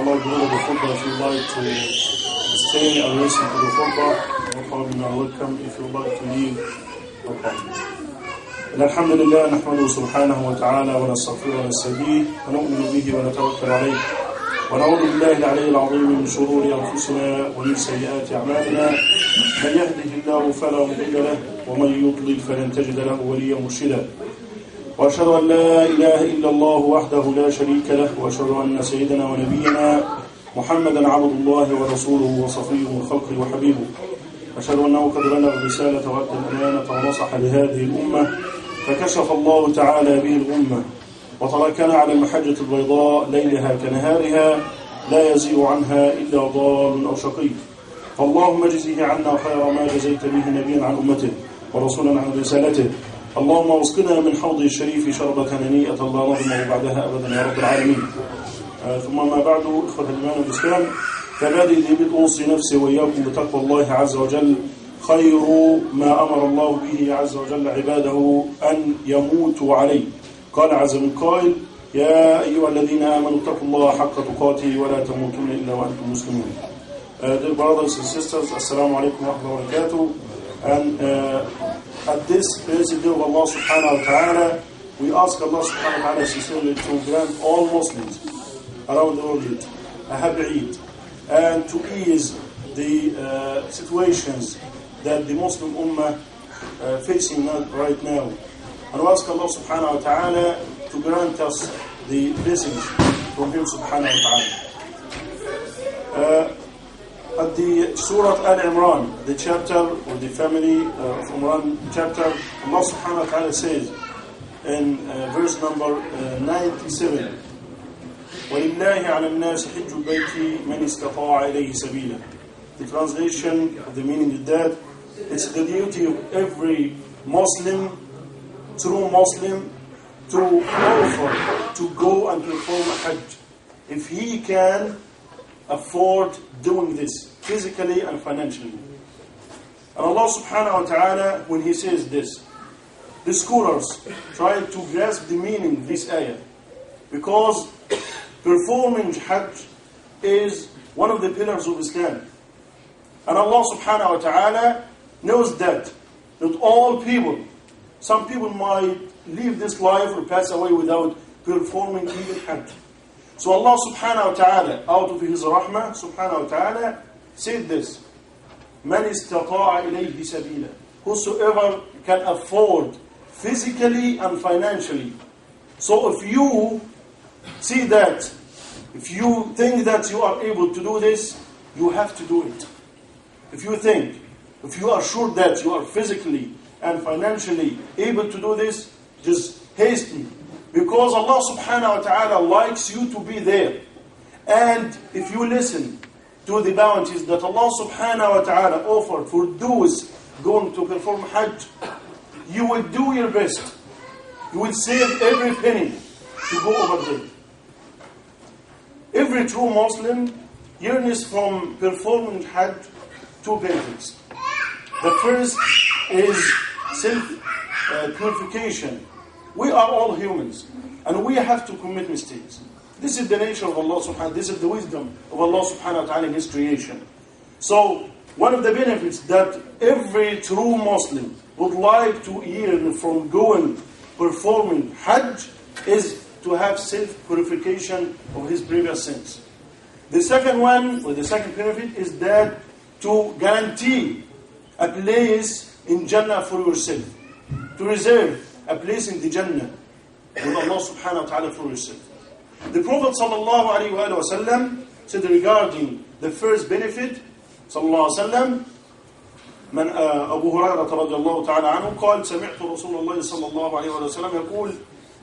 inshallah, go to the khutbah. If you'd like to stay and listen to the khutbah, no problem, you're welcome. If you'd like to leave, no problem. الحمد لله نحمده سبحانه وتعالى ونستغفره ونستهديه ونؤمن به ونتوكل عليه ونعوذ بالله العلي العظيم من شرور أنفسنا ومن سيئات أعمالنا من يهده الله فلا مضل له ومن يضلل فلن تجد له وليا مرشدا وأشهد أن لا إله إلا الله وحده لا شريك له وأشهد أن سيدنا ونبينا محمدا عبد الله ورسوله وصفيه من خلقه وحبيبه أشهد أنه قد بلغ الرسالة وأدى الأمانة ونصح لهذه الأمة فكشف الله تعالى به الأمة وتركنا على المحجة البيضاء ليلها كنهارها لا يزيغ عنها إلا ضال أو شقي فاللهم اجزه عنا خير ما جزيت به نبيا عن أمته ورسولا عن رسالته اللهم واسقنا من حوض الشريف شربة هنيئة لا نظمه بعدها أبدا يا رب العالمين. ثم ما بعد إخوة الإيمان والإسلام فبادئ ذي أوصي نفسي وإياكم بتقوى الله عز وجل خير ما أمر الله به عز وجل عباده أن يموتوا عليه. قال عز من قائل يا أيها الذين آمنوا اتقوا الله حق تقاته ولا تموتن إلا وأنتم مسلمون. Dear brothers and sisters, Assalamu alaikum wa rahmatullahi wa barakatuh. And at this blessed day of Allah subhanahu wa ta'ala, we ask Allah subhanahu wa ta'ala sincerely to grant all Muslims around the world a happy Eid and to ease the situations that the Muslim Ummah facing right now. And we ask Allah subhanahu wa ta'ala to grant us the blessings from Him subhanahu wa ta'ala. At the Surah Al-Imran, the chapter or the family of Imran chapter, Allah subhanahu wa ta'ala says in verse number 97, وَلِلَّهِ عَلَى النَّاسِ حِجُّ الْبَيْتِ مَنِ اسْتَطَاعَ إِلَيْهِ سَبِيلًا. The translation of the meaning is that it's the duty of every Muslim, true Muslim, to offer to go and perform a Hajj if he can afford doing this physically and financially. And Allah subhanahu wa ta'ala, when He says this, the scholars try to grasp the meaning of this ayah, because performing Hajj is one of the pillars of Islam. And Allah subhanahu wa ta'ala knows that not all people, some people might leave this life or pass away without performing even Hajj. So Allah subhanahu wa ta'ala, out of His rahmah subhanahu wa ta'ala, said this, مَنِ اسْتَطَاعَ إِلَيْهِ سَبِيلًا. Whosoever can afford physically and financially. So if you see that, if you think that you are able to do this, you have to do it. If you are sure that you are physically and financially able to do this, just hasten. Because Allah subhanahu wa ta'ala likes you to be there. And if you listen to the bounties that Allah subhanahu wa ta'ala offered for those going to perform Hajj, you will do your best. You will save every penny to go over there. Every true Muslim yearns from performing Hajj two benefits. The first is self-purification. We are all humans, and we have to commit mistakes. This is the nature of Allah subhanahu wa ta'ala. This is the wisdom of Allah subhanahu wa ta'ala in His creation. So, one of the benefits that every true Muslim would like to earn from performing Hajj is to have self-purification of his previous sins. The second one, or the second benefit, is that to guarantee a place in Jannah for yourself. To reserve a place in the Jannah with Allah subhanahu wa ta'ala for yourself. The Prophet sallallahu alayhi wa sallam said regarding the first benefit, sallallahu alayhi wa sallam, من أبو هريرة رضي الله تعالى عنه قال سمعت رسول الله صلى الله عليه وسلم يقول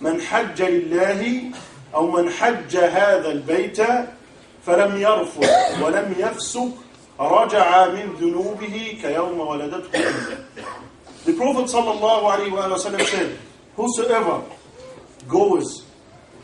من حج لله أو من حج هذا البيت فلم يرفض ولم يفسق رجع من ذنوبه كيوم ولدته أمه. The Prophet sallallahu alayhi wa sallam said, whosoever goes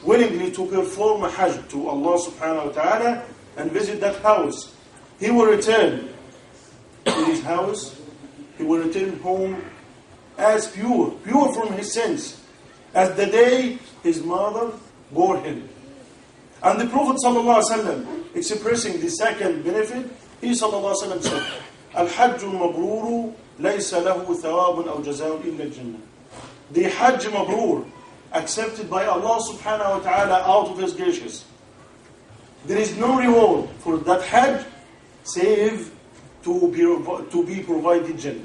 willingly to perform a Hajj to Allah subhanahu wa ta'ala and visit that house, he will return to his house, he will return home as pure from his sins, as the day his mother bore him. And the Prophet ﷺ, expressing the second benefit, he ﷺ said, الحج المبرور ليس له ثواب أو جزاء إلا الجنة. The Hajj Mabrur, accepted by Allah subhanahu wa ta'ala out of His graces. There is no reward for that Hajj save to be provided Jannah.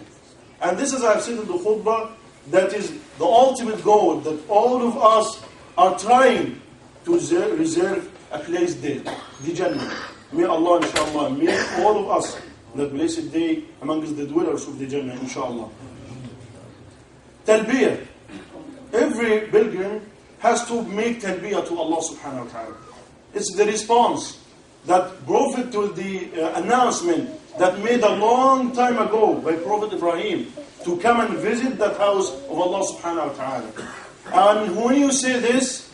And this, as I've said in the khutbah, that is the ultimate goal that all of us are trying to reserve a place there, the Jannah. May Allah, inshallah, make all of us on that blessed day amongst the dwellers of the Jannah, inshallah. Talbiyah. Every pilgrim has to make talbiyah to Allah subhanahu wa ta'ala. It's the response that Prophet to the announcement that made a long time ago by Prophet Ibrahim to come and visit that house of Allah subhanahu wa ta'ala. And when you say this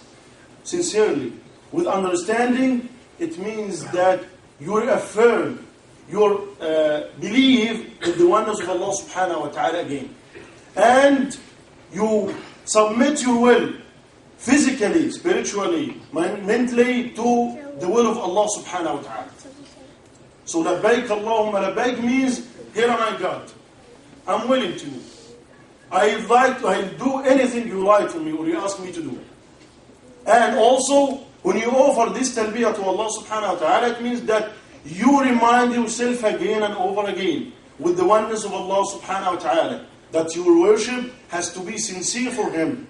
sincerely, with understanding, it means that you affirm your belief in the oneness of Allah subhanahu wa ta'ala again. And you submit your will, physically, spiritually, mentally, to the will of Allah subhanahu wa ta'ala. So labbaik Allahumma labbaik means, here am I, God. I'm willing to. I'll do anything you like from me or you ask me to do. And also, when you offer this talbiyah to Allah subhanahu wa ta'ala, it means that you remind yourself again and over again with the oneness of Allah subhanahu wa ta'ala, that your worship has to be sincere for Him.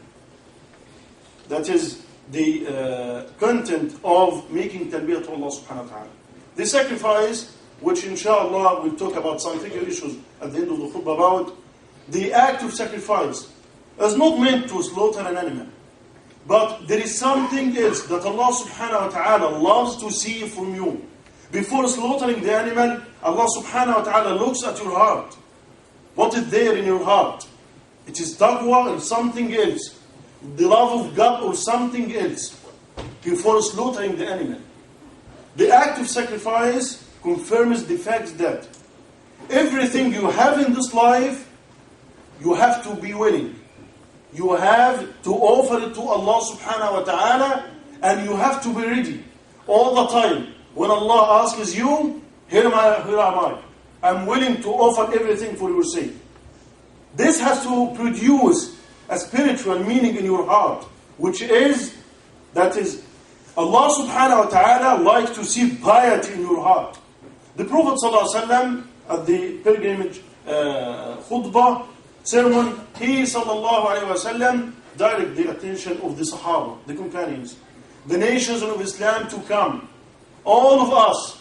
That is the content of making talbiyah to Allah subhanahu wa ta'ala. The sacrifice, which inshallah we'll talk about some figure issues at the end of the khutbah about, the act of sacrifice is not meant to slaughter an animal. But there is something else that Allah subhanahu wa ta'ala loves to see from you. Before slaughtering the animal, Allah subhanahu wa ta'ala looks at your heart. What is there in your heart? It is taqwa or something else. The love of God or something else. Before slaughtering the animal. The act of sacrifice confirms the fact that everything you have in this life, you have to be willing. You have to offer it to Allah subhanahu wa ta'ala, and you have to be ready all the time. When Allah asks you, here am I. I'm willing to offer everything for your sake. This has to produce a spiritual meaning in your heart, which is, that is, Allah subhanahu wa ta'ala likes to see piety in your heart. The Prophet ﷺ at the pilgrimage khutbah sermon, he sallallahu alayhi wa sallam directed the attention of the Sahaba, the companions, the nations of Islam to come. All of us,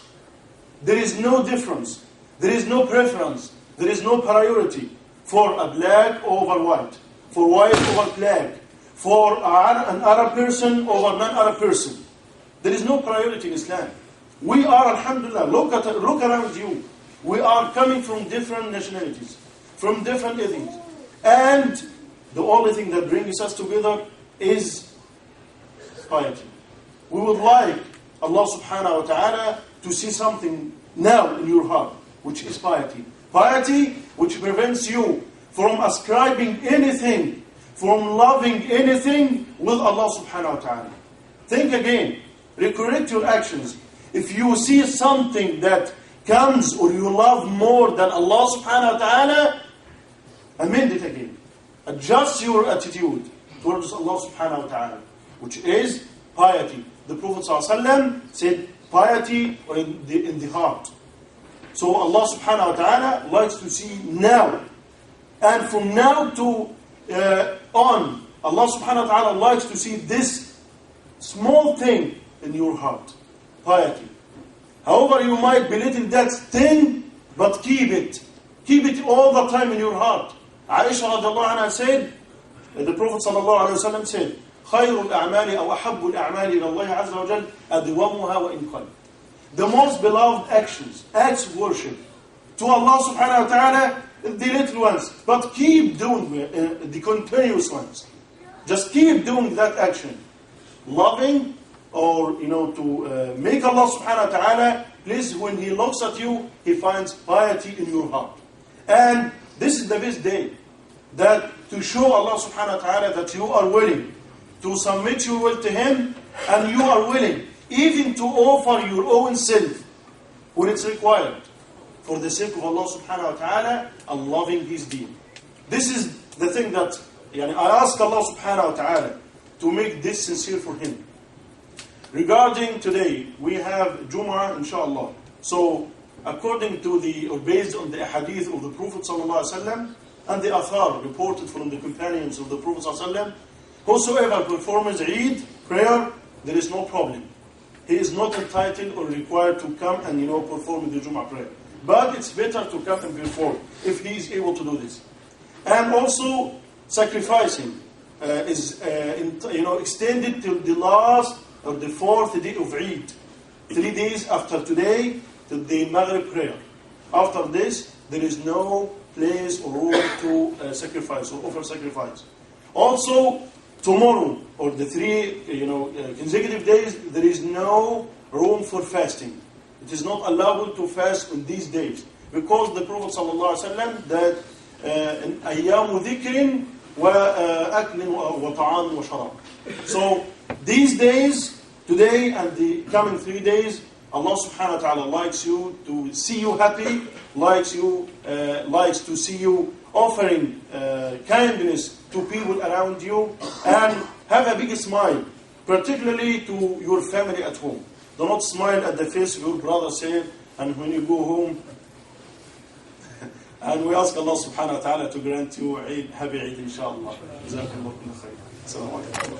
there is no difference, there is no preference, there is no priority for a black over white, for white over black, for an Arab person over non-Arab person. There is no priority in Islam. We are, alhamdulillah, look around you. We are coming from different nationalities, from different ethnies. And the only thing that brings us together is piety. We would like Allah subhanahu wa ta'ala to see something now in your heart, which is piety. Piety which prevents you from ascribing anything, from loving anything with Allah subhanahu wa ta'ala. Think again. Recorrect your actions. If you see something that comes or you love more than Allah subhanahu wa ta'ala, amend it again. Adjust your attitude towards Allah subhanahu wa ta'ala, which is piety. The Prophet ﷺ said piety in the heart. So Allah subhanahu wa ta'ala likes to see now. And from now to on, Allah subhanahu wa ta'ala likes to see this small thing in your heart. Piety. However, you might belittle that thing, but keep it. Keep it all the time in your heart. Aisha radiallahu anha said, the Prophet sallallahu alayhi wa sallam said, خير الأعمال أو أحب الأعمال إلى الله عز وجل أدومها وإن قل. The most beloved actions, acts of worship to Allah subhanahu wa ta'ala, the little ones, but keep doing the continuous ones. Just keep doing that action. Loving, or to make Allah subhanahu wa ta'ala, please, when He looks at you, He finds piety in your heart. And this is the best day, that to show Allah subhanahu wa ta'ala that you are willing to submit your will to Him, and you are willing even to offer your own self when it's required, for the sake of Allah subhanahu wa ta'ala and loving His deen. This is the thing that I ask Allah subhanahu wa ta'ala to make this sincere for Him. Regarding today, we have Jum'ah, inshallah. So, according to or based on the hadith of the Prophet sallallahu alaihi wasallam and the athar reported from the companions of the Prophet sallallahu alaihi wasallam, whosoever performs Eid prayer, there is no problem. He is not entitled or required to come and perform the Jum'ah prayer. But it's better to come and perform if he is able to do this. And also, sacrificing is extended till the last or the fourth day of Eid. 3 days after today, to the Maghrib prayer. After this, there is no place or room to sacrifice or offer sacrifice. Also, tomorrow or the 3 consecutive days, there is no room for fasting. It is not allowable to fast on these days because the Prophet ﷺ that أيام ذكر وأكل وطعام وشراب. So these days, today and the coming 3 days, Allah subhanahu wa ta'ala likes you to see you happy, likes to see you offering kindness to people around you, and have a big smile, particularly to your family at home. Do not smile at the face of your brother, said, and when you go home. And we ask Allah subhanahu wa ta'ala to grant you Eid, happy Eid, inshallah. Jazakallahu khair. Assalamu alaikum.